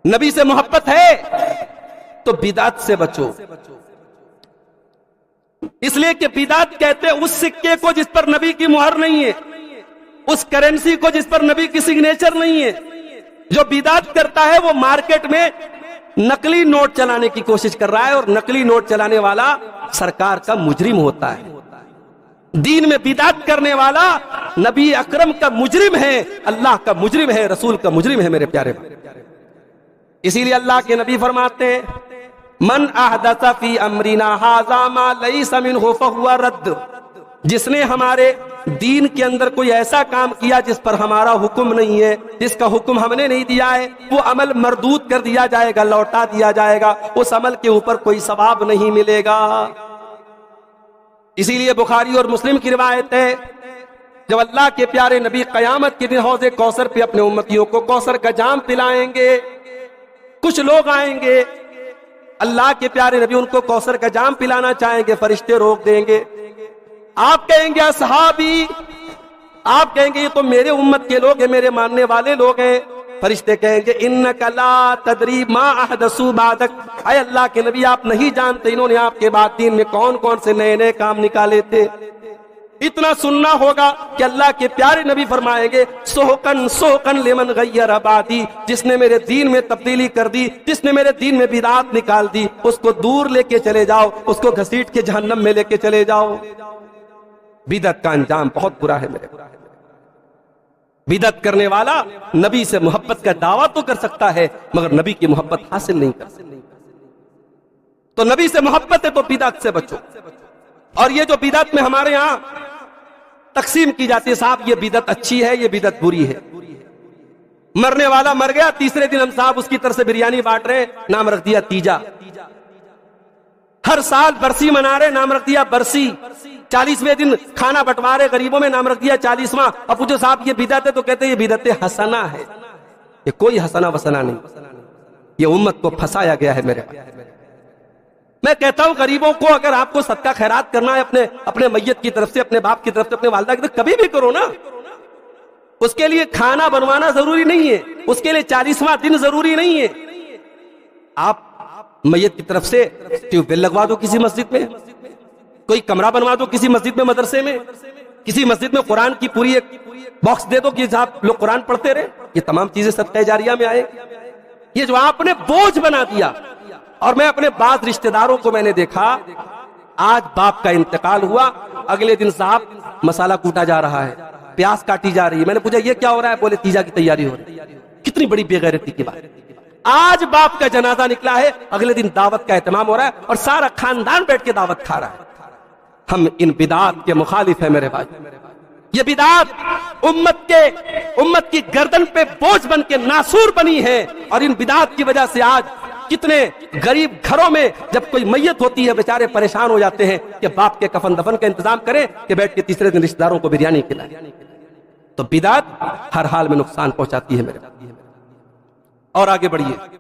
नबी से मोहब्बत है तो बिदात से बचो। इसलिए कि बिदात कहते हैं उस सिक्के को जिस पर नबी की मुहर नहीं है, उस करेंसी को जिस पर नबी की सिग्नेचर नहीं है। जो बिदात करता है वो मार्केट में नकली नोट चलाने की कोशिश कर रहा है, और नकली नोट चलाने वाला सरकार का मुजरिम होता है। दीन में बिदात करने वाला नबी अकरम का मुजरिम है, अल्लाह का मुजरिम है, रसूल का मुजरिम है मेरे प्यारे भाई। इसीलिए अल्लाह के नबी फरमाते हैं मन अहदसा फी अमरिना हाज़ा मा लैसा मिन्हु फहुवा रद्द। जिसने हमारे दीन के अंदर कोई ऐसा काम किया जिस पर हमारा हुक्म नहीं है, जिसका हुक्म हमने नहीं दिया है, वो अमल मरदूद कर दिया जाएगा, लौटा दिया जाएगा, उस अमल के ऊपर कोई सवाब नहीं मिलेगा। इसीलिए बुखारी और मुस्लिम की रिवायत है जब अल्लाह के प्यारे नबी कयामत के दिन हौज़े कौसर पे अपने उम्मतियों को कौसर का जाम पिलाएंगे। कुछ लोग आएंगे, अल्लाह के प्यारे नबी उनको कौसर का जाम पिलाना चाहेंगे, फरिश्ते रोक देंगे। आप कहेंगे असहाबी, आप कहेंगे ये तो मेरे उम्मत के लोग हैं, मेरे मानने वाले लोग हैं। फरिश्ते कहेंगे इन्नका ला तदरी मा अहदसू बादक। अय अल्लाह के नबी आप नहीं जानते इन्होंने आपके बाद दीन में कौन कौन से नए नए काम निकाले थे। इतना सुनना होगा कि अल्लाह के प्यारे नबी फरमाएंगे सोहकन सोहकन लिमन गय्यर आबादी। जिसने मेरे दीन में तब्दीली कर दी, जिसने मेरे दीन में बिदात निकाल दी, उसको दूर लेके चले जाओ, उसको घसीट के जहन्नम में लेके चले जाओ। बिदअत का अंजाम बहुत बुरा है मेरे। बिदअत करने वाला नबी से मोहब्बत का दावा तो कर सकता है मगर नबी की मोहब्बत हासिल नहीं कर सकता। तो नबी से मोहब्बत है तो बिदअत से बचो। और ये जो बिदअत में हमारे यहां तकसीम की जाती है, साहब ये बिदअत अच्छी है, ये बिदअत बुरी है। मरने वाला मर गया, तीसरे दिन हम साहब उसकी तरफ से बिरयानी बांट रहे, नाम रख दिया तीजा। हर साल बरसी मना रहे, नाम रख दिया बरसी। 40वें दिन खाना बंटवारे गरीबों में, नाम रख दिया 40वां। अब पूछो साहब ये बिदअत है तो कहते हैं ये बिदअत हसना है। ये कोई हसना वसना नहीं, ये उम्मत को फंसाया गया है मेरे। मैं कहता हूं गरीबों को अगर आपको सदका खैरात करना है अपने मैयत की तरफ से, अपने बाप की तरफ से, अपने वालिदा की तरफ, कभी भी करो ना। उसके लिए खाना बनवाना जरूरी नहीं है, उसके लिए 40वां दिन जरूरी नहीं है। आप मैयत की तरफ से ट्यूबवेल लगवा दो किसी मस्जिद में, कोई कमरा बनवा दो किसी मस्जिद में, मदरसे में, किसी मस्जिद में कुरान की पूरी एक बॉक्स दे दो कि आप लोग कुरान पढ़ते रहे। ये तमाम चीजें सदका जारिया में आए। ये जो आपने बोझ बना दिया। और मैं अपने बात रिश्तेदारों को मैंने देखा, आज बाप का इंतकाल हुआ, अगले दिन साहब मसाला कूटा जा रहा है, प्याज काटी जा रही है। मैंने पूछा ये क्या हो रहा है? बोले तीजा की तैयारी हो रही है। कितनी बड़ी बेगैरती की बात। आज बाप का जनाजा निकला है, अगले दिन दावत का एहतमाम हो रहा है और सारा खानदान बैठ के दावत खा रहा है। हम इन बिदात के मुखालिफ है मेरे भाई। ये बिदात उम्मत की गर्दन पे बोझ बन के नासूर बनी है। और इन बिदात की वजह से आज कितने गरीब घरों में जब कोई मैयत होती है बेचारे परेशान हो जाते हैं कि बाप के कफन दफन का इंतजाम करें कि बैठ के तीसरे दिन रिश्तेदारों को बिरयानी खिलाए। तो बिदात हर हाल में नुकसान पहुंचाती है मेरे। और आगे बढ़िए।